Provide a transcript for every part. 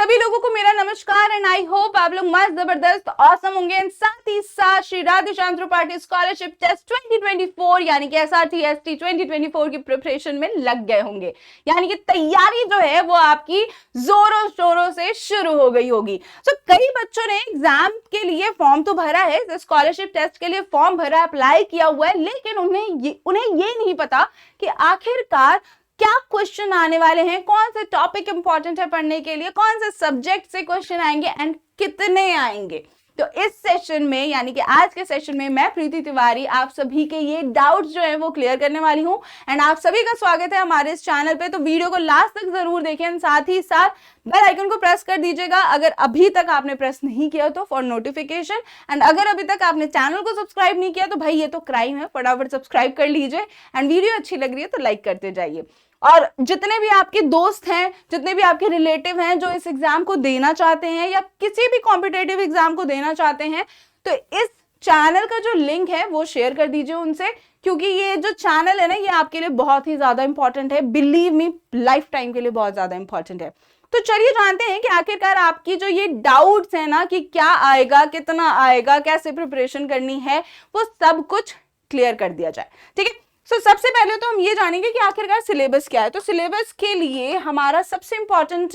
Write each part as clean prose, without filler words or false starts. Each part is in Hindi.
सभी लोगों को मेरा नमस्कार एंड आई होप आप लोग मस्त जबरदस्त ऑसम होंगे एंड साथ ही साथ श्री राधेश्याम त्रिपाठी स्कॉलरशिप टेस्ट 2024 यानी कि SRT ST 2024 की प्रिपरेशन में लग गए होंगे। यानी कि तैयारी जो है वो आपकी जोरों शोरों से शुरू हो गई होगी। तो कई बच्चों ने एग्जाम के लिए फॉर्म तो भरा है, स्कॉलरशिप टेस्ट के लिए फॉर्म भरा, अप्लाई किया हुआ है, लेकिन उन्हें ये नहीं पता कि आखिरकार क्या क्वेश्चन आने वाले हैं, कौन से टॉपिक इंपॉर्टेंट है पढ़ने के लिए, कौन से सब्जेक्ट से क्वेश्चन आएंगे एंड कितने आएंगे। तो इस सेशन में यानी कि आज के सेशन में मैं प्रीति तिवारी आप सभी के ये डाउट्स जो है वो क्लियर करने वाली हूं एंड आप सभी का स्वागत है हमारे इस चैनल पे। तो वीडियो को लास्ट तक जरूर देखें, साथ ही साथ बेल आइकन को प्रेस कर दीजिएगा अगर अभी तक आपने प्रेस नहीं किया तो फॉर नोटिफिकेशन, एंड अगर अभी तक आपने चैनल को सब्सक्राइब नहीं किया तो भाई ये तो क्राइम है, फटाफट सब्सक्राइब कर लीजिए एंड वीडियो अच्छी लग रही है तो लाइक करते जाइए। और जितने भी आपके दोस्त हैं, जितने भी आपके रिलेटिव हैं जो इस एग्जाम को देना चाहते हैं या किसी भी कॉम्पिटेटिव एग्जाम को देना चाहते हैं, तो इस चैनल का जो लिंक है वो शेयर कर दीजिए उनसे, क्योंकि ये जो चैनल है ना ये आपके लिए बहुत ही ज्यादा इंपॉर्टेंट है, बिलीव मी लाइफ टाइम के लिए बहुत ज्यादा इंपॉर्टेंट है। तो चलिए जानते हैं कि आखिरकार आपकी जो ये डाउट्स है ना कि क्या आएगा, कितना आएगा, कैसे प्रिपरेशन करनी है, वो सब कुछ क्लियर कर दिया जाए। ठीक है, तो सबसे पहले तो हम ये जानेंगे कि आखिरकार सिलेबस क्या है। तो सिलेबस के लिए हमारा सबसे इंपॉर्टेंट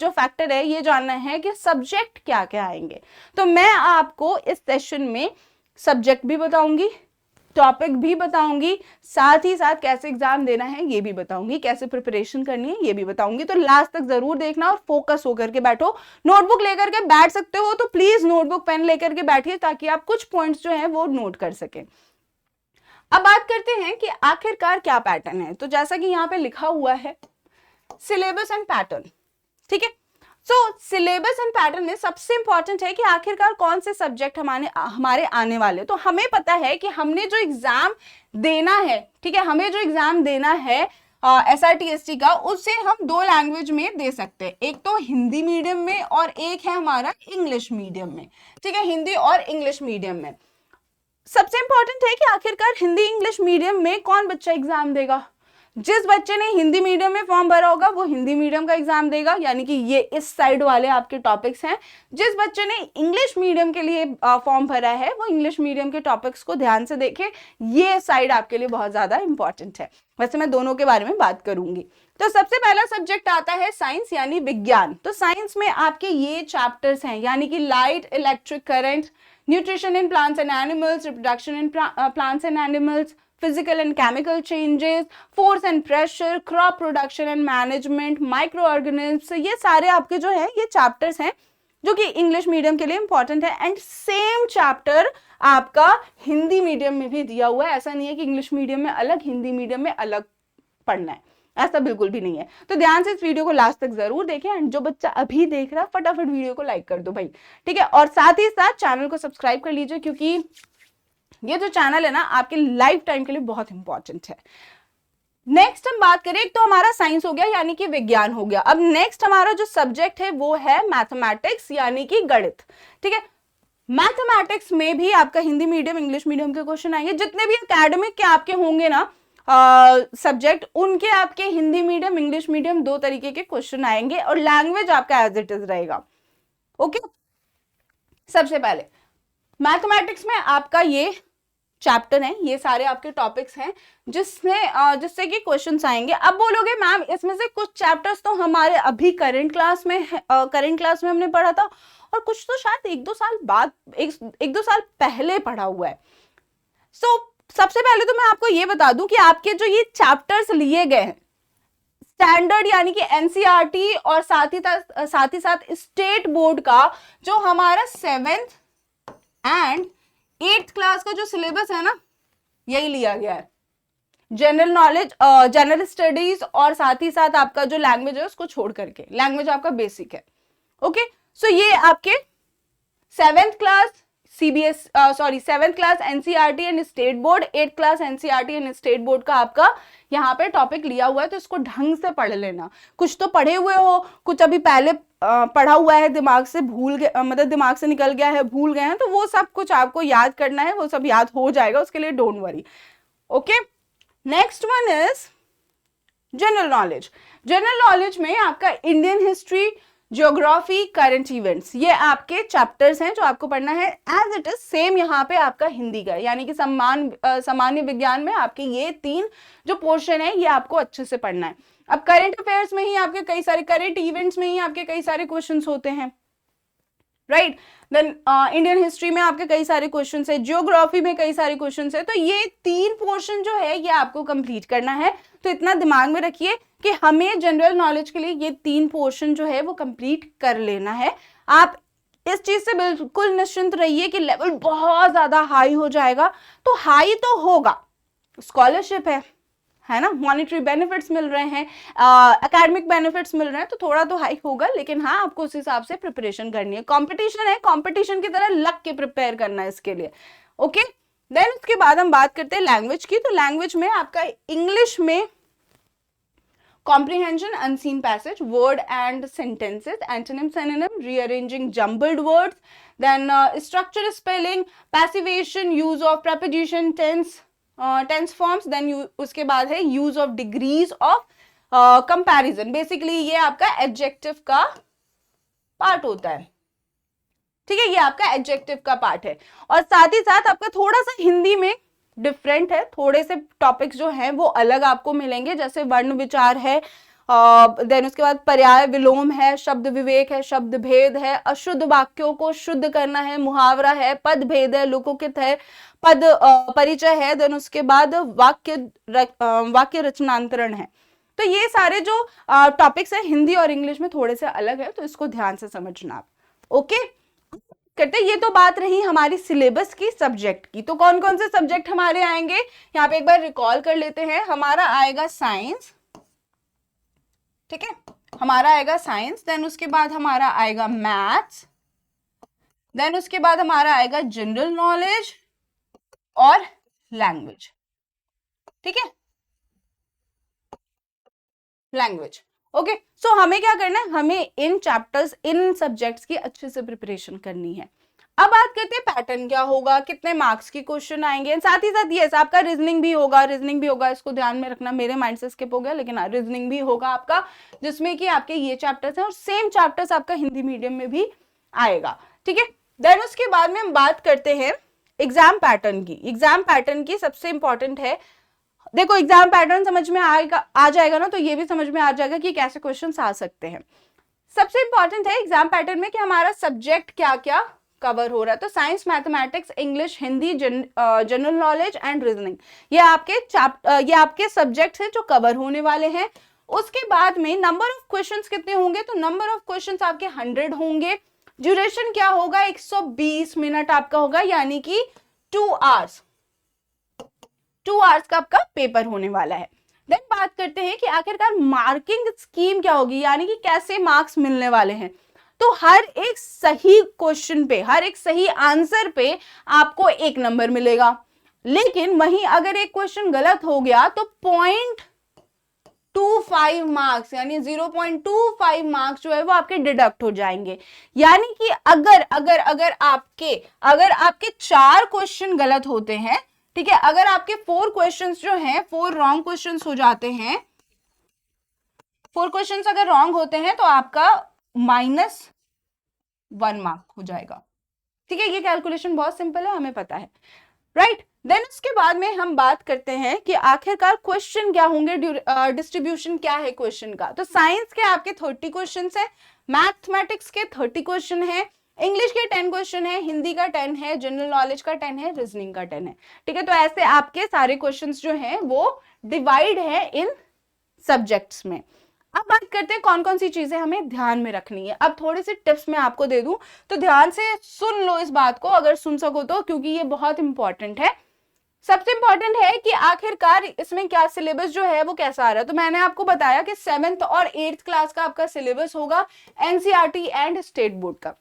जो फैक्टर है ये जानना है कि सब्जेक्ट क्या क्या आएंगे। तो मैं आपको इस सेशन में सब्जेक्ट भी बताऊंगी, टॉपिक भी बताऊंगी, साथ ही साथ कैसे एग्जाम देना है ये भी बताऊंगी, कैसे प्रिपरेशन करनी है ये भी बताऊंगी। तो लास्ट तक जरूर देखना और फोकस होकर के बैठो। नोटबुक लेकर के बैठ सकते हो तो प्लीज नोटबुक पेन लेकर के बैठिए ताकि आप कुछ पॉइंट्स जो है वो नोट कर सकें। अब बात करते हैं कि आखिरकार क्या पैटर्न है। तो जैसा कि यहाँ पे लिखा हुआ है सिलेबस एंड पैटर्न, ठीक है। सो सिलेबस एंड पैटर्न में सबसे इंपॉर्टेंट है कि आखिरकार कौन से सब्जेक्ट हमारे आने वाले। तो हमें पता है कि हमने जो एग्जाम देना है, ठीक है, हमें जो एग्जाम देना है SRT ST का, उससे हम दो लैंग्वेज में दे सकते हैं, एक तो हिंदी मीडियम में और एक है हमारा इंग्लिश मीडियम में। ठीक है, हिंदी और इंग्लिश मीडियम में सबसे इंपॉर्टेंट है कि आखिरकार हिंदी इंग्लिश मीडियम में कौन बच्चा एग्जाम देगा। जिस बच्चे ने हिंदी मीडियम में फॉर्म भरा होगा वो हिंदी मीडियम का एग्जाम देगा, यानी कि ये इस साइड वाले आपके टॉपिक्स हैं। जिस बच्चे ने इंग्लिश मीडियम के लिए फॉर्म भरा है वो इंग्लिश मीडियम के टॉपिक्स को ध्यान से देखे, ये साइड आपके लिए बहुत ज्यादा इंपॉर्टेंट है। वैसे मैं दोनों के बारे में बात करूंगी। तो सबसे पहला सब्जेक्ट आता है साइंस यानी विज्ञान। तो साइंस में आपके ये चैप्टर्स हैं, यानी कि light, electric current, nutrition in plants and animals, reproduction in plants and animals, physical and chemical changes, force and pressure, crop production and management, micro organisms, ये सारे आपके जो है ये चैप्टर्स हैं जो कि इंग्लिश मीडियम के लिए इंपॉर्टेंट है। एंड सेम चैप्टर आपका हिंदी मीडियम में भी दिया हुआ है। ऐसा नहीं है कि इंग्लिश मीडियम में अलग, हिंदी मीडियम में अलग पढ़ना है, ऐसा बिल्कुल भी नहीं है। तो ध्यान से इस वीडियो को लास्ट तक जरूर देखें एंड जो बच्चा अभी देख रहा है फटाफट वीडियो को लाइक कर दो भाई, ठीक है। और साथ ही साथ चैनल को सब्सक्राइब कर लीजिए, क्योंकि ये जो चैनल है ना आपके लाइफ टाइम के लिए बहुत इंपॉर्टेंट है। नेक्स्ट हम बात करें, एक तो हमारा साइंस हो गया यानी कि विज्ञान हो गया। अब नेक्स्ट हमारा जो सब्जेक्ट है वो है मैथमेटिक्स यानी कि गणित, ठीक है। मैथमेटिक्स में भी आपका हिंदी मीडियम, इंग्लिश मीडियम के क्वेश्चन आएंगे। जितने भी एकेडमिक के आपके होंगे ना सब्जेक्ट, उनके आपके हिंदी मीडियम, इंग्लिश मीडियम दो तरीके के क्वेश्चन आएंगे और लैंग्वेज आपका एज इट इज रहेगा। ओके, सबसे पहले मैथमेटिक्स में आपका ये चैप्टर है, ये सारे आपके टॉपिक्स हैं जिससे कि क्वेश्चंस आएंगे। अब बोलोगे मैम इसमें से कुछ चैप्टर्स तो हमारे अभी करंट क्लास में हमने पढ़ा था और कुछ तो शायद एक दो साल पहले पढ़ा हुआ है। सबसे पहले तो मैं आपको ये बता दूं कि आपके जो ये चैप्टर्स लिए गए हैं स्टैंडर्ड यानी कि NCERT और साथ ही साथ स्टेट बोर्ड का जो हमारा 7th एंड 8th क्लास का जो सिलेबस है ना यही लिया गया है। जनरल नॉलेज, जनरल स्टडीज और साथ ही साथ आपका जो लैंग्वेज है उसको छोड़ करके, लैंग्वेज आपका बेसिक है। ओके, सो ये आपके 7th class 7th class NCERT and state board, 8th class NCERT and state board का आपका यहाँ पे टॉपिक लिया हुआ है। तो इसको ढंग से पढ़ लेना। कुछ तो पढ़े हुए हो, कुछ अभी पहले पढ़ा हुआ है, दिमाग से भूल गए, मतलब दिमाग से निकल गया है, भूल गए हैं, तो वो सब कुछ आपको याद करना है, वो सब याद हो जाएगा, उसके लिए don't worry. Okay, next one is general knowledge. General knowledge में आपका Indian history, geography, current events, ये आपके चैप्टर्स हैं जो आपको पढ़ना है एज इट इज सेम यहाँ पे आपका हिंदी का, यानी कि सामान्य विज्ञान में आपके ये 3 जो पोर्शन है ये आपको अच्छे से पढ़ना है। अब करंट अफेयर्स में ही आपके कई सारे, करंट इवेंट्स में ही आपके कई सारे क्वेश्चंस होते हैं, राइट। देन इंडियन हिस्ट्री में आपके कई सारे क्वेश्चंस है, ज्योग्राफी में कई सारे क्वेश्चंस है। तो ये 3 पोर्शन जो है ये आपको कंप्लीट करना है। तो इतना दिमाग में रखिए कि हमें जनरल नॉलेज के लिए ये 3 पोर्शन जो है वो कंप्लीट कर लेना है। आप इस चीज से बिल्कुल निश्चिंत रहिए कि लेवल बहुत ज्यादा हाई हो जाएगा, तो हाई तो होगा, स्कॉलरशिप है ना, मॉनेटरी बेनिफिट्स मिल रहे हैं, एकेडमिक बेनिफिट्स मिल रहे हैं, तो थोड़ा तो हाई होगा, लेकिन हाँ आपको उस हिसाब से प्रिपरेशन करनी है। कंपटीशन है, कंपटीशन की तरह लग के प्रिपेयर करना है इसके लिए, ओके। देन उसके बाद हम बात करते हैं लैंग्वेज की। तो लैंग्वेज में आपका इंग्लिश में comprehension, unseen passage, word and sentences, antonym, synonym, rearranging jumbled words, then structure, spelling, passivation, use of preposition, tense forms, then उसके बाद है use of degrees of comparison। Basically ये आपका एडजेक्टिव का पार्ट होता है, ठीक है, ये आपका एडजेक्टिव का पार्ट है। और साथ ही साथ आपका थोड़ा सा हिंदी में डिफरेंट है, थोड़े से टॉपिक्स जो हैं वो अलग आपको मिलेंगे, जैसे वर्ण विचार है, देन उसके बाद पर्याय विलोम है, शब्द विवेक है, शब्द भेद है, अशुद्ध वाक्यों को शुद्ध करना है, मुहावरा है, पद भेद है, लोकोकित है, पद परिचय है, देन उसके बाद वाक्य रचनांतरण है। तो ये सारे जो टॉपिक्स है हिंदी और इंग्लिश में थोड़े से अलग है, तो इसको ध्यान से समझना आप, ओके। करते, ये तो बात रही हमारी सिलेबस की, सब्जेक्ट की। तो कौन कौन से सब्जेक्ट हमारे आएंगे यहाँ पे एक बार रिकॉल कर लेते हैं। हमारा आएगा साइंस, ठीक है, हमारा आएगा साइंस, देन उसके बाद हमारा आएगा मैथ्स, देन उसके बाद हमारा आएगा जनरल नॉलेज और लैंग्वेज, ठीक है, लैंग्वेज, ओके। सो हमें क्या करना है, हमें इन चैप्टर्स, इन सब्जेक्ट्स की अच्छे से प्रिपरेशन करनी है। अब बात करते हैं पैटर्न क्या होगा, कितने मार्क्स की क्वेश्चन आएंगे, साथ ही साथ यस आपका रीजनिंग भी होगा, रीजनिंग भी होगा, इसको ध्यान में रखना, मेरे माइंड से स्किप हो गया, लेकिन रीजनिंग भी होगा आपका, जिसमें कि आपके ये चैप्टर्स हैं और सेम चैप्टर्स आपका हिंदी मीडियम में भी आएगा, ठीक है। देन उसके बाद में हम बात करते हैं एग्जाम पैटर्न की। एग्जाम पैटर्न की सबसे इंपॉर्टेंट है, देखो एग्जाम पैटर्न समझ में आ जाएगा ना, तो ये भी समझ में आ जाएगा कि कैसे क्वेश्चंस आ सकते हैं। सबसे इंपॉर्टेंट है एग्जाम पैटर्न में कि हमारा सब्जेक्ट क्या क्या कवर हो रहा है। तो science, mathematics, English, Hindi, general knowledge and reasoning, ये आपके सब्जेक्ट्स हैं जो कवर होने वाले हैं। उसके बाद में नंबर ऑफ क्वेश्चंस कितने होंगे, तो नंबर ऑफ क्वेश्चंस आपके 100 होंगे। ड्यूरेशन क्या होगा, 120 मिनट आपका होगा, यानी कि 2 आवर्स का आपका पेपर होने वाला है। देन बात करते हैं कि आखिरकार मार्किंग स्कीम क्या होगी, यानी कि कैसे मार्क्स मिलने वाले हैं। तो हर एक सही क्वेश्चन पे, हर एक सही आंसर पे आपको 1 नंबर मिलेगा, लेकिन वहीं अगर एक क्वेश्चन गलत हो गया तो 0.25 मार्क्स, यानी 0.25 मार्क्स जो है वो आपके डिडक्ट हो जाएंगे। यानी कि अगर आपके 4 क्वेश्चन गलत होते हैं, ठीक है, अगर आपके 4 क्वेश्चंस जो हैं 4 रॉन्ग क्वेश्चंस हो जाते हैं, 4 क्वेश्चंस अगर रॉन्ग होते हैं तो आपका -1 मार्क हो जाएगा, ठीक है। ये कैलकुलेशन बहुत सिंपल है, हमें पता है, राइट। देन उसके बाद में हम बात करते हैं कि आखिरकार क्वेश्चन क्या होंगे, डिस्ट्रीब्यूशन क्या है क्वेश्चन का। तो साइंस के आपके 30 क्वेश्चन है, मैथमेटिक्स के 30 क्वेश्चन है, इंग्लिश के 10 क्वेश्चन है, हिंदी का 10 है, जनरल नॉलेज का 10 है, रीजनिंग का 10 है, ठीक है। तो ऐसे आपके सारे क्वेश्चंस जो हैं वो डिवाइड है इन सब्जेक्ट्स में। अब बात करते हैं कौन कौन सी चीजें हमें ध्यान में रखनी है। अब थोड़ी सी टिप्स मैं आपको दे दूं, तो ध्यान से सुन लो इस बात को, अगर सुन सको तो, क्योंकि ये बहुत इंपॉर्टेंट है। सबसे इंपॉर्टेंट है कि आखिरकार इसमें क्या सिलेबस जो है वो कैसा आ रहा है। तो मैंने आपको बताया कि 7th और 8th क्लास का आपका सिलेबस होगा एनसीईआरटी एंड स्टेट बोर्ड का,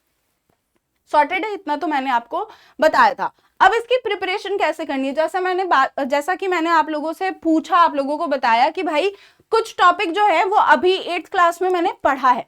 सॉर्टेड है, इतना तो मैंने आपको बताया था। अब इसकी प्रिपरेशन कैसे करनी है, जैसा कि मैंने आप लोगों से पूछा, आप लोगों को बताया कि भाई कुछ टॉपिक जो है वो अभी 8th क्लास में मैंने पढ़ा है,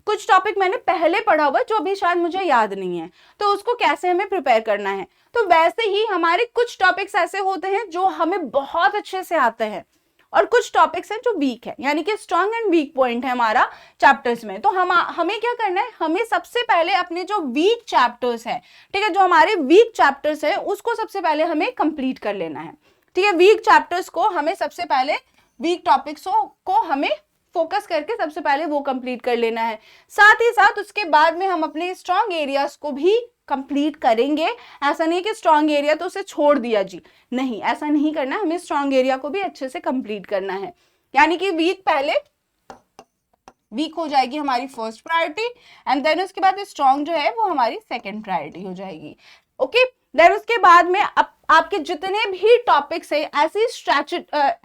कुछ टॉपिक मैंने पहले पढ़ा हुआ जो अभी शायद मुझे याद नहीं है, तो उसको कैसे हमें प्रिपेयर करना है। तो वैसे ही हमारे कुछ टॉपिक्स ऐसे होते हैं जो हमें बहुत अच्छे से आते हैं और कुछ टॉपिक्स हैं जो वीक है, यानी कि स्ट्रांग एंड वीक पॉइंट है हमारा चैप्टर्स में। तो हमें क्या करना है, हमें सबसे पहले अपने जो वीक चैप्टर्स हैं, ठीक है, जो हमारे वीक चैप्टर्स हैं उसको सबसे पहले हमें कंप्लीट कर लेना है, ठीक है। वीक चैप्टर्स को हमें सबसे पहले, वीक टॉपिक्स को हमें फोकस करके सबसे पहले वो कंप्लीट कर लेना है। साथ ही साथ उसके बाद में हम अपने स्ट्रांग एरियाज को भी कंप्लीट करेंगे। ऐसा नहीं कि स्ट्रांग एरिया तो उसे छोड़ दिया जी, नहीं, ऐसा नहीं करना, हमें स्ट्रांग एरिया को भी अच्छे से कंप्लीट करना है। यानी कि वीक हो जाएगी हमारी फर्स्ट प्रायोरिटी, एंड देन उसके बाद स्ट्रांग जो है वो हमारी सेकंड प्रायोरिटी हो जाएगी। ओके, देन उसके बाद में आपके जितने भी टॉपिक्स है,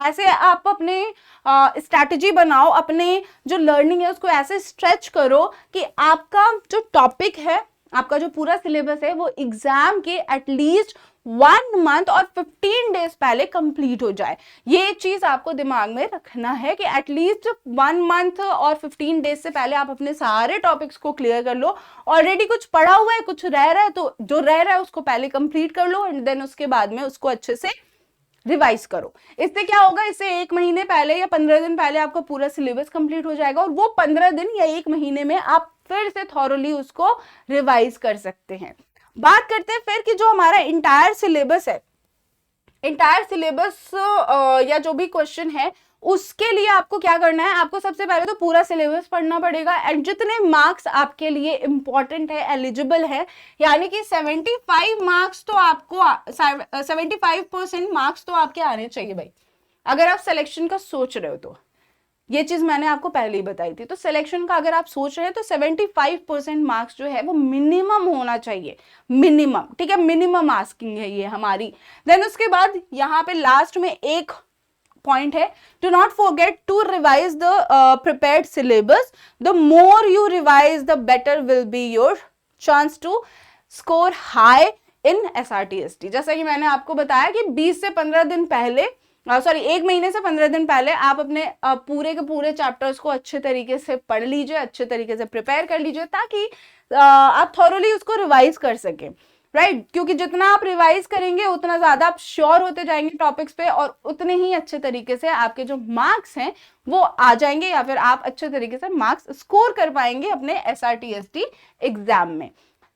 ऐसे आप अपने स्ट्रैटेजी बनाओ, अपने जो लर्निंग है उसको ऐसे स्ट्रेच करो कि आपका जो टॉपिक है, आपका जो पूरा सिलेबस है वो एग्जाम के एटलीस्ट 1 मंथ और 15 डेज पहले कंप्लीट हो जाए। ये चीज आपको दिमाग में रखना है कि एटलीस्ट 1 मंथ और 15 डेज से पहले आप अपने सारे टॉपिक्स को क्लियर कर लो। ऑलरेडी कुछ पढ़ा हुआ है, कुछ रह रहा है, तो जो रह रहा है उसको पहले कंप्लीट कर लो, एंड देन उसके बाद में उसको अच्छे से रिवाइज करो। इससे क्या होगा, इससे 1 महीने पहले या 15 दिन पहले आपका पूरा सिलेबस कंप्लीट हो जाएगा, और वो 15 दिन या 1 महीने में आप फिर से थॉरोली उसको रिवाइज कर सकते हैं। बात करते हैं फिर कि जो हमारा इंटायर सिलेबस है, इंटायर सिलेबस या जो भी क्वेश्चन है उसके लिए आपको क्या करना है, आपको सबसे पहले तो पूरा सिलेबस पढ़ना पड़ेगा, एंड जितने मार्क्स आपके लिए इंपॉर्टेंट है, एलिजिबल है, यानी कि 75 मार्क्स तो आपको 75% मार्क्स तो आपके आने चाहिए भाई, अगर आप सिलेक्शन का सोच रहे हो तो। ये चीज मैंने आपको पहले ही बताई थी। तो सिलेक्शन का अगर आप सोच रहे हैं तो 75% मार्क्स जो है वो मिनिमम होना चाहिए, मिनिमम, ठीक है, मिनिमम आस्किंग है ये हमारी। देन उसके बाद यहाँ पे लास्ट में एक पॉइंट है, do not forget to revise the prepared syllabus, the more you revise the better will be your chance to score high in SRTST। जैसा कि मैंने आपको बताया कि 20 से 15 दिन पहले, 1 महीने से 15 दिन पहले आप अपने पूरे के पूरे चैप्टर्स को अच्छे तरीके से पढ़ लीजिए, अच्छे तरीके से प्रिपेयर कर लीजिए, ताकि आप थॉरोली उसको रिवाइज कर सकें, राइट। क्योंकि जितना आप रिवाइज करेंगे उतना ज्यादा आप श्योर होते जाएंगे टॉपिक्स पे, और उतने ही अच्छे तरीके से आपके जो मार्क्स हैं वो आ जाएंगे, या फिर आप अच्छे तरीके से मार्क्स स्कोर कर पाएंगे अपने SRTST एग्जाम में।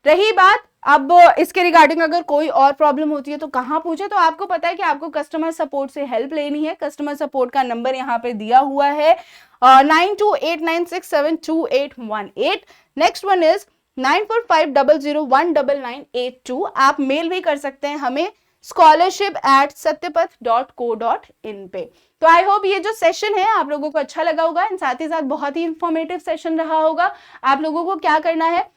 रही बात अब इसके रिगार्डिंग अगर कोई और प्रॉब्लम होती है तो कहाँ पूछे, तो आपको पता है कि आपको कस्टमर सपोर्ट से हेल्प लेनी है। कस्टमर सपोर्ट का नंबर यहाँ पे दिया हुआ है 9289672818। Next one is 9450019982। आप मेल भी कर सकते हैं हमें scholarship@satyapath.co.in पे। तो आई होप ये जो सेशन है आप लोगों को अच्छा लगा होगा, एंड साथ ही साथ बहुत ही इंफॉर्मेटिव सेशन रहा होगा। आप लोगों को क्या करना है,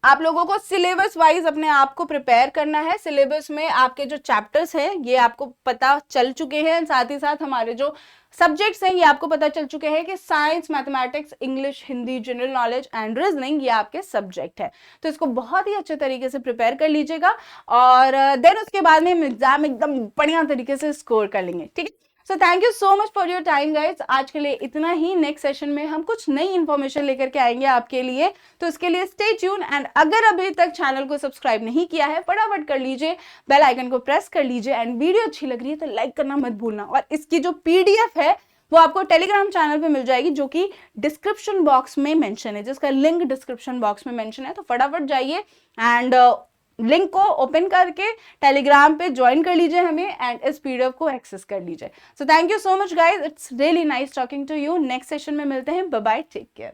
आप लोगों को सिलेबस वाइज अपने आप को प्रिपेयर करना है। सिलेबस में आपके जो चैप्टर्स हैं ये आपको पता चल चुके हैं, साथ ही साथ हमारे जो सब्जेक्ट्स हैं ये आपको पता चल चुके हैं कि science, mathematics, English, Hindi, general knowledge and reasoning ये आपके सब्जेक्ट है। तो इसको बहुत ही अच्छे तरीके से प्रिपेयर कर लीजिएगा, और देन उसके बाद में एग्जाम एकदम बढ़िया तरीके से स्कोर कर लेंगे, ठीक है। सो thank you so much for your time guys. आज के लिए इतना ही। नेक्स्ट सेशन में हम कुछ नई इंफॉर्मेशन लेकर के आएंगे आपके लिए, तो इसके लिए स्टे ट्यून। एंड अगर अभी तक चैनल को सब्सक्राइब नहीं किया है फटाफट कर लीजिए, बेल आइकन को प्रेस कर लीजिए, एंड वीडियो अच्छी लग रही है तो लाइक करना मत भूलना। और इसकी जो PDF है वो आपको टेलीग्राम चैनल पे मिल जाएगी, जो कि डिस्क्रिप्शन बॉक्स में मेंशन है, जिसका लिंक डिस्क्रिप्शन बॉक्स में मेंशन है। तो फटाफट जाइए एंड लिंक को ओपन करके टेलीग्राम पे ज्वाइन कर लीजिए हमें, एंड इस PDF को एक्सेस कर लीजिए। So thank you so much guys, it's really nice talking to you. Next session में मिलते हैं, बाय बाय, टेक केयर।